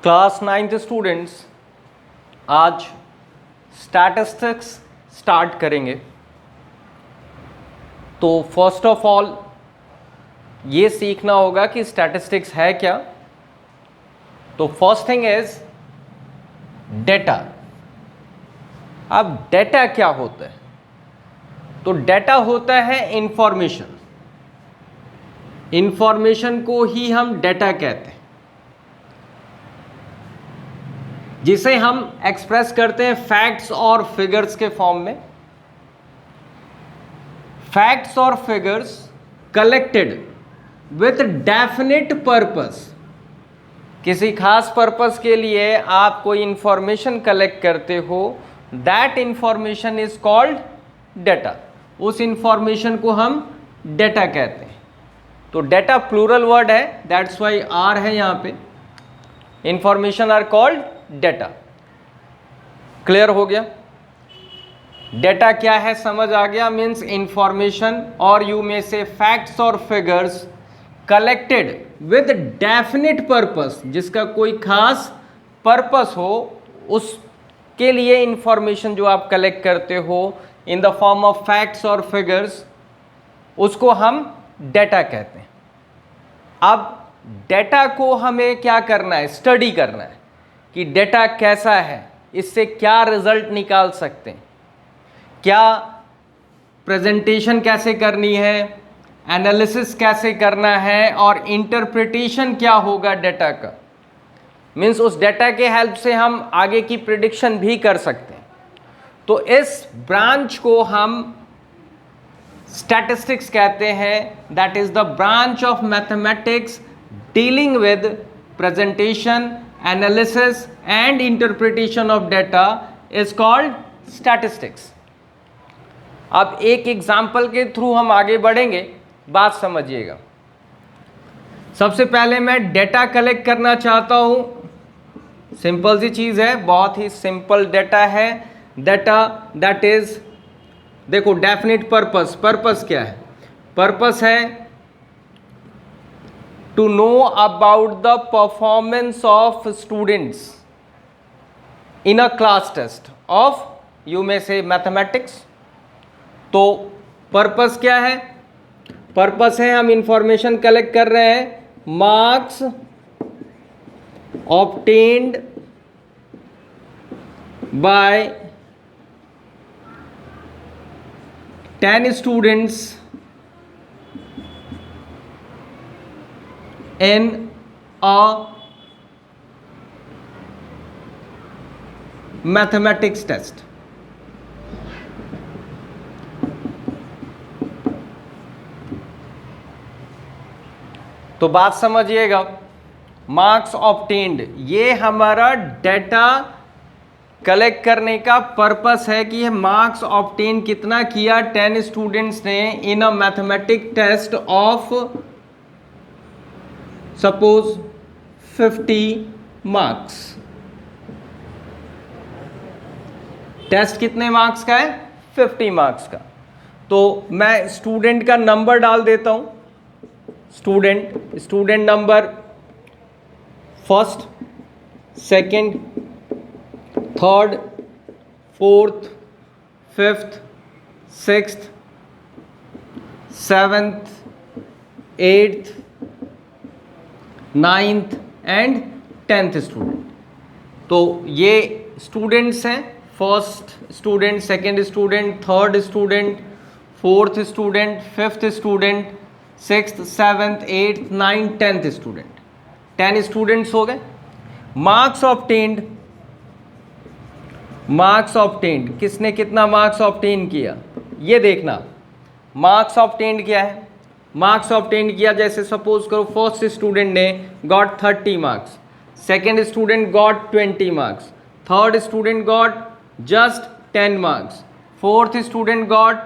Class 9th students, आज statistics start करेंगे। तो फर्स्ट ऑफ ऑल ये सीखना होगा कि स्टैटिस्टिक्स है क्या। तो फर्स्ट थिंग इज डेटा। अब डेटा क्या होता है? तो डेटा होता है इंफॉर्मेशन। इंफॉर्मेशन को ही हम डेटा कहते हैं, जिसे हम एक्सप्रेस करते हैं फैक्ट्स और फिगर्स के फॉर्म में। फैक्ट्स और figures collected with definite purpose. किसी खास पर्पस के लिए आप कोई इंफॉर्मेशन कलेक्ट करते हो, that information is called data. उस इंफॉर्मेशन को हम डेटा कहते हैं। तो डेटा प्लूरल वर्ड है, दैट्स वाई आर है यहां पे। Information are called data. Clear हो गया? डेटा क्या है समझ आ गया। मीन्स इंफॉर्मेशन और यू में से फैक्ट्स और figures collected with definite purpose, जिसका कोई खास पर्पस हो, उसके लिए इंफॉर्मेशन जो आप कलेक्ट करते हो in the form of facts और फिगर्स, उसको हम डेटा कहते हैं। अब डेटा को हमें क्या करना है? स्टडी करना है कि डेटा कैसा है, इससे क्या रिजल्ट निकाल सकते हैं, क्या प्रेजेंटेशन कैसे करनी है, एनालिसिस कैसे करना है और इंटरप्रिटेशन क्या होगा डेटा का। मीन्स उस डेटा के हेल्प से हम आगे की प्रिडिक्शन भी कर सकते हैं। तो इस ब्रांच को हम स्टैटिस्टिक्स कहते हैं। That is the branch of mathematics dealing with presentation, analysis and interpretation of data is called statistics. अब एक एग्जाम्पल के थ्रू हम आगे बढ़ेंगे, बात समझिएगा। सबसे पहले मैं डेटा कलेक्ट करना चाहता हूं। सिंपल सी चीज है, बहुत ही सिंपल डेटा है। डेटा दैट इज, देखो डेफिनेट पर्पस। पर्पस क्या है? पर्पस है to know about the performance of students in a class test of you में से मैथमेटिक्स। तो पर्पस क्या है? पर्पस है हम इंफॉर्मेशन कलेक्ट कर रहे हैं। Marks obtained by 10 students in a mathematics test। तो बात समझिएगा। मार्क्स ऑब्टेन्ड, ये हमारा डेटा कलेक्ट करने का पर्पस है कि मार्क्स ऑब्टेन कितना किया 10 स्टूडेंट्स ने in a mathematic test of suppose 50 marks. Test कितने मार्क्स का है? 50 मार्क्स का। तो मैं स्टूडेंट का नंबर डाल देता हूं। Student number first, second, third, fourth, fifth, sixth, seventh, eighth, ninth and 10th student. तो ये स्टूडेंट्स हैं। First student, second student, third student, fourth student, fifth student, sixth, seventh, eighth, ninth, 10th student. 10 students हो गए। Marks obtained, marks obtained, किसने कितना marks obtain किया ये देखना। मार्क्स ऑब्टेन्ड क्या है? मार्क्स ऑब्टेन किया, जैसे सपोज करो फर्स्ट स्टूडेंट ने got 30 marks, second student got 20 marks, third student got just 10 marks, fourth student got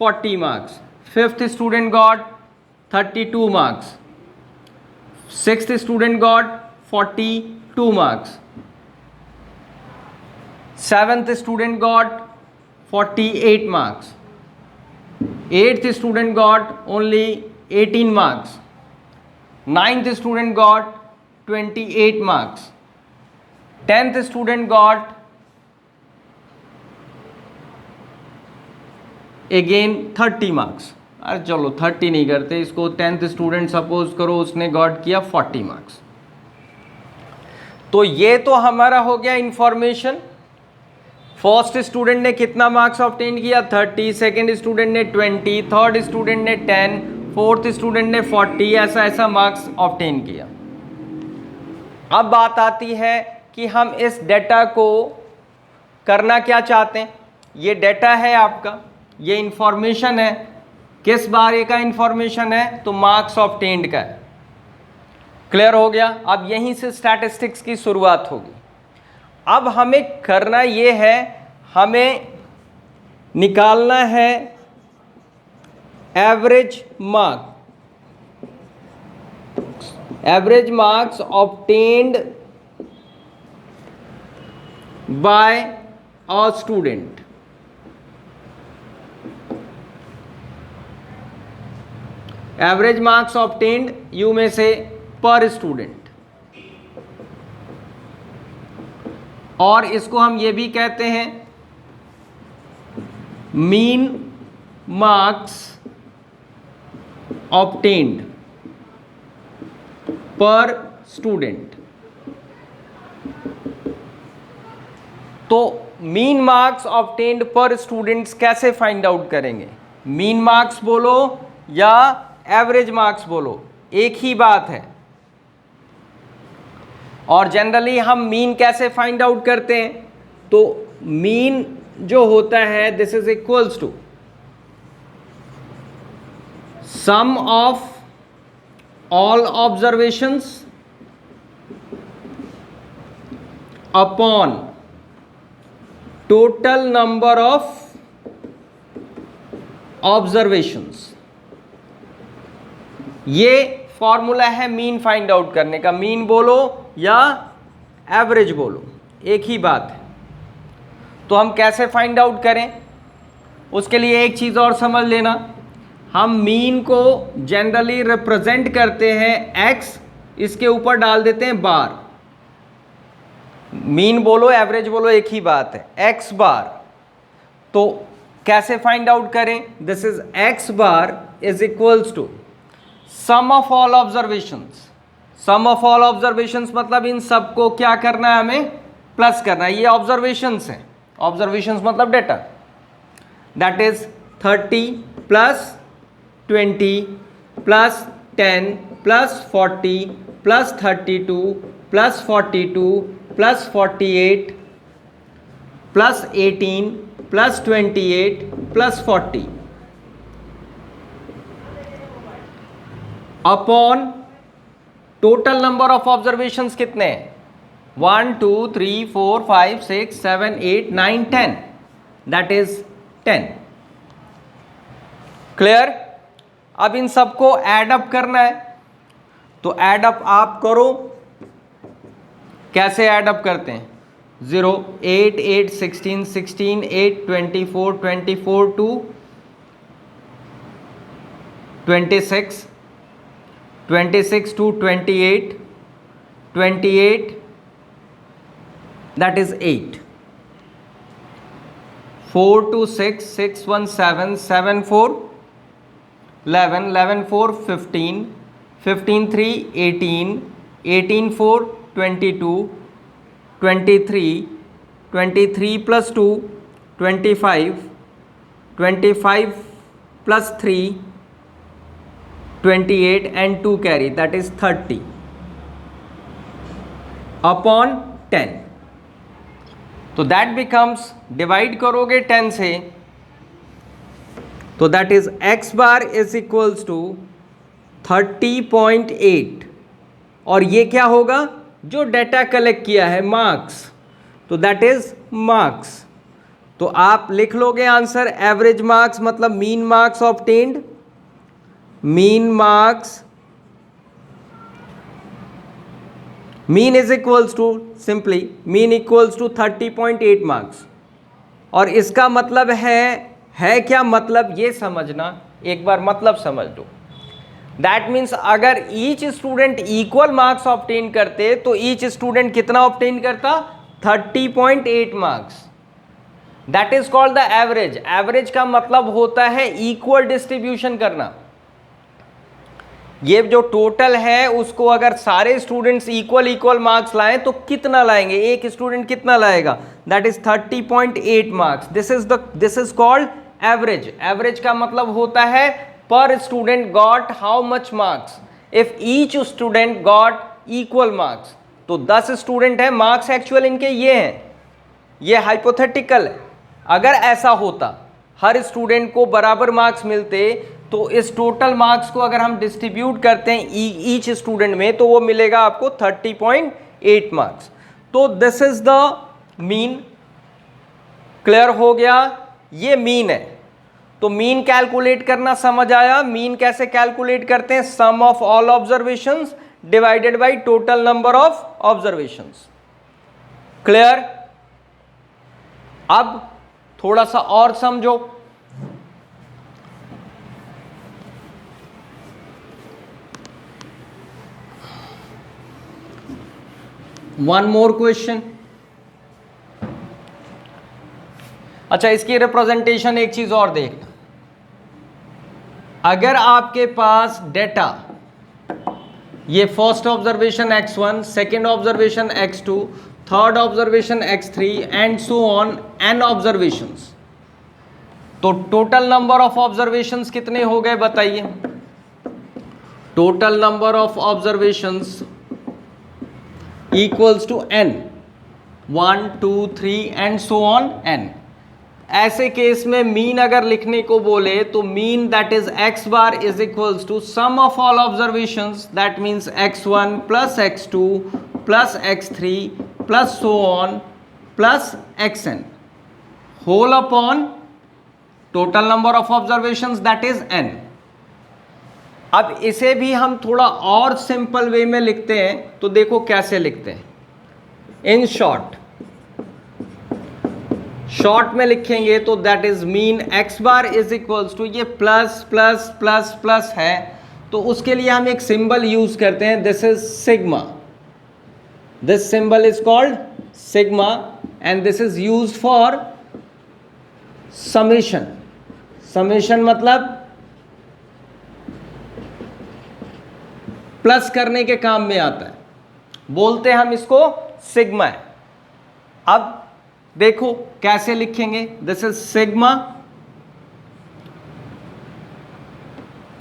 40 marks, fifth student got 32 marks, sixth student got 42 marks, seventh student got 48 marks, eighth student got only 18 marks, ninth student got 28 marks, 10th student got again 30 marks. अरे चलो 30 नहीं करते इसको, 10th student suppose करो उसने got किया 40 marks. तो ये तो हमारा हो गया इंफॉर्मेशन। फर्स्ट स्टूडेंट ने कितना मार्क्स ऑब्टेन किया 30, सेकंड स्टूडेंट ने 20, थर्ड स्टूडेंट ने 10, फोर्थ स्टूडेंट ने 40, ऐसा ऐसा मार्क्स ऑब्टेन किया। अब बात आती है कि हम इस डेटा को करना क्या चाहते हैं। ये डेटा है आपका, ये इंफॉर्मेशन है, किस बारे का इंफॉर्मेशन है, तो मार्क्स ऑब्टेन्ड का है। क्लियर हो गया। अब यहीं से स्टैटिस्टिक्स की शुरुआत होगी। अब हमें करना ये है, हमें निकालना है average marks obtained by a student. Average marks obtained you में से पर स्टूडेंट, और इसको हम ये भी कहते हैं मीन मार्क्स ऑब्टेन्ड पर स्टूडेंट। तो मीन मार्क्स ऑब्टेन्ड पर स्टूडेंट्स कैसे फाइंड आउट करेंगे? मीन मार्क्स बोलो या एवरेज मार्क्स बोलो, एक ही बात है। और जनरली हम मीन कैसे फाइंड आउट करते हैं? तो मीन जो होता है this is equals to sum of all observations upon total number of observations. ये फॉर्मूला है मीन फाइंड आउट करने का। मीन बोलो या एवरेज बोलो, एक ही बात है। तो हम कैसे फाइंड आउट करें, उसके लिए एक चीज़ और समझ लेना। हम मीन को जनरली रिप्रेजेंट करते हैं एक्स, इसके ऊपर डाल देते हैं बार। मीन बोलो एवरेज बोलो एक ही बात है, एक्स बार। तो कैसे फाइंड आउट करें? This is X bar is equals to sum of all observations. Sum of all observations मतलब इन सबको क्या करना है, हमें प्लस करना है। ये ऑब्जर्वेशंस हैं, ऑब्जर्वेशंस मतलब data. That is 30 plus 20 plus 10 plus 40 plus 32 plus 42 plus 48 plus 18 plus 28 plus 40 upon total number of observations कितने हैं? 1 2 3 4 5 6 7 8 9 10, दैट इज 10। क्लियर? अब इन सबको ऐड अप करना है, तो ऐड अप आप करो। कैसे ऐड अप करते हैं? 0 8 8 16 16 8 24 24 2 26 26 to 28 28, that is 8। 4 to 6 6 1 7 7 4 11 11 4 15 15 3 18 18 4 22 23 23 plus 2 25 25 plus 3 28 and 2 carry, that is 30 upon 10। तो that becomes, डिवाइड करोगे 10 से, तो that is x bar is equals to 30.8। और ये क्या होगा? जो डेटा कलेक्ट किया है मार्क्स, तो दैट इज मार्क्स। तो आप लिख लोगे आंसर एवरेज मार्क्स मतलब mean marks obtained. Mean marks, mean is equals to simply mean equals to 30.8 marks. और इसका मतलब है क्या मतलब, ये समझना एक बार, मतलब समझ लो। दैट मीन्स अगर each student equal marks obtain करते तो ईच स्टूडेंट कितना ऑब्टेन करता? 30.8 marks, that is called the average. Average का मतलब होता है इक्वल डिस्ट्रीब्यूशन करना। ये जो टोटल है उसको अगर सारे स्टूडेंट्स इक्वल मार्क्स लाएं तो कितना लाएंगे, एक स्टूडेंट कितना लाएगा, that is 30.8 marks. This is called average. Average का मतलब होता है पर student got how much marks if each student got equal marks. तो 10 स्टूडेंट है, मार्क्स एक्चुअल इनके ये हैं, ये हाइपोथेटिकल है। अगर ऐसा होता हर स्टूडेंट को बराबर मार्क्स मिलते तो इस टोटल मार्क्स को अगर हम डिस्ट्रीब्यूट करते हैं ईच स्टूडेंट में तो वो मिलेगा आपको 30.8 मार्क्स। तो this is the mean. Clear हो गया, ये मीन है। तो मीन कैलकुलेट करना समझ आया। मीन कैसे कैलकुलेट करते हैं, sum of all observations divided by total number of observations. Clear. अब थोड़ा सा और समझो। One more question. अच्छा, इसकी रिप्रेजेंटेशन एक चीज और देखना। अगर आपके पास डेटा, ये first observation x1, second observation x2, third observation x3 and so on n observations, तो टोटल नंबर ऑफ ऑब्जर्वेशंस कितने हो गए बताइए। Total number of observations equals to n, 1 2 3 and so on n। ऐसे केस में mean अगर लिखने को बोले तो mean that is x bar is equals to sum of all observations, that means x1 plus x2 plus x3 plus so on plus xn whole upon total number of observations that is n। अब इसे भी हम थोड़ा और simple way में लिखते हैं, तो देखो कैसे लिखते हैं। इन शॉर्ट में लिखेंगे तो that is mean x bar is equals to, ये प्लस प्लस प्लस प्लस है तो उसके लिए हम एक सिंबल यूज करते हैं, this is sigma. This symbol is called sigma and this is used for summation. Summation मतलब प्लस करने के काम में आता है, बोलते हैं हम इसको सिग्मा है। अब देखो कैसे लिखेंगे, दिस इज सिग्मा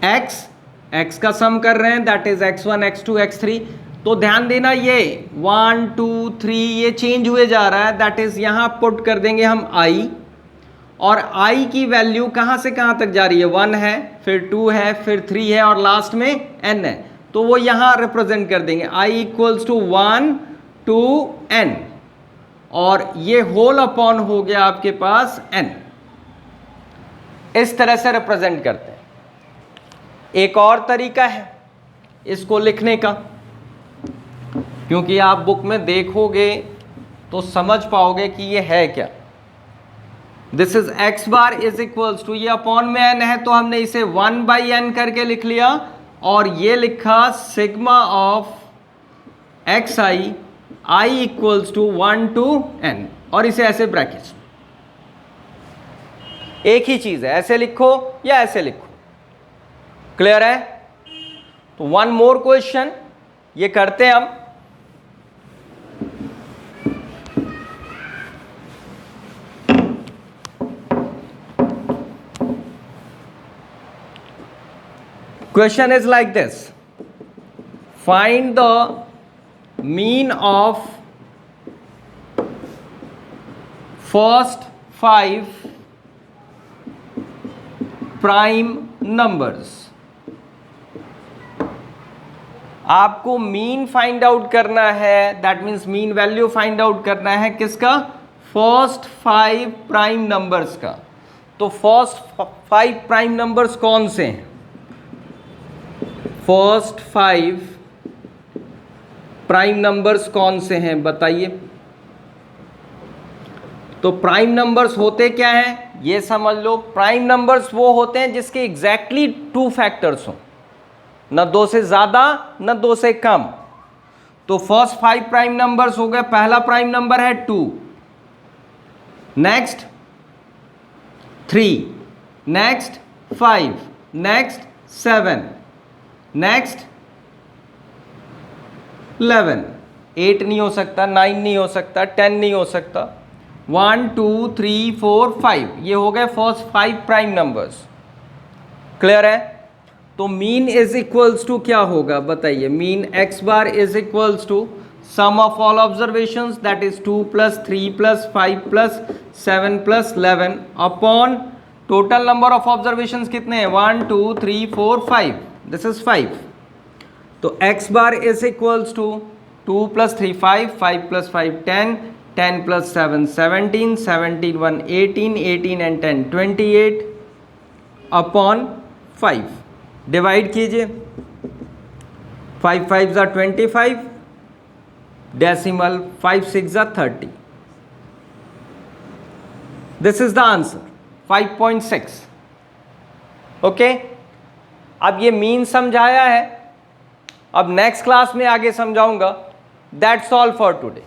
x का सम कर रहे हैं, that is x1 x2 x3। तो ध्यान देना ये 1 2 3 ये चेंज हुए जा रहा है, दैट इज यहां पुट कर देंगे हम i, और i की वैल्यू कहां से कहां तक जा रही है, 1 है, फिर 2 है, फिर 3 है और लास्ट में n है। तो वो यहां रिप्रेजेंट कर देंगे i equals to 1 to n, और ये होल अपॉन हो गया आपके पास n। इस तरह से रिप्रेजेंट करते हैं। एक और तरीका है इसको लिखने का, क्योंकि आप बुक में देखोगे तो समझ पाओगे कि ये है क्या। This is x bar is equals to, ये अपॉन में n है तो हमने इसे 1 बाई n करके लिख लिया, और ये लिखा sigma of X I equals to 1 to n, और इसे ऐसे ब्रैकेट। एक ही चीज है, ऐसे लिखो या ऐसे लिखो। क्लियर है। तो वन मोर क्वेश्चन ये करते हैं हम। Question is like this: find the mean of first 5 prime numbers। आपको मीन फाइंड आउट करना है, that means mean value find out करना है किसका, फर्स्ट 5 प्राइम नंबर्स का। तो फर्स्ट 5 प्राइम नंबर्स कौन से हैं, फर्स्ट 5 प्राइम नंबर्स कौन से हैं बताइए। तो प्राइम नंबर्स होते क्या हैं ये समझ लो। प्राइम नंबर्स वो होते हैं जिसके एग्जैक्टली 2 फैक्टर्स हों, न 2 से ज्यादा न 2 से कम। तो फर्स्ट 5 प्राइम नंबर्स हो गए, पहला प्राइम नंबर है 2, नेक्स्ट 3, नेक्स्ट 5, नेक्स्ट 7, नेक्स्ट 11, 8 नहीं हो सकता, 9 नहीं हो सकता, 10 नहीं हो सकता, 1 2 3 4 5, ये हो गए फर्स्ट 5 प्राइम नंबर्स। क्लियर है? तो मीन इज इक्वल्स टू क्या होगा बताइए? Mean x bar is equals to sum of all observations that is 2 plus 3 plus 5 plus 7 plus 11 upon total number of observations कितने हैं? 1 2 3 4 5, दिस इज 5। तो x bar is equals to 2 plus 3 5, 5 plus 5 10, 10 plus 7 17, 17 1 18, 18 and 10 28 upon 5। Divide कीजिए, 5 5 ज़ा 25, decimal 5 6 ज़ा 30। This is the answer 5.6। Okay, अब ये mean समझाया है, अब नेक्स्ट क्लास में आगे समझाऊंगा। That's all for today.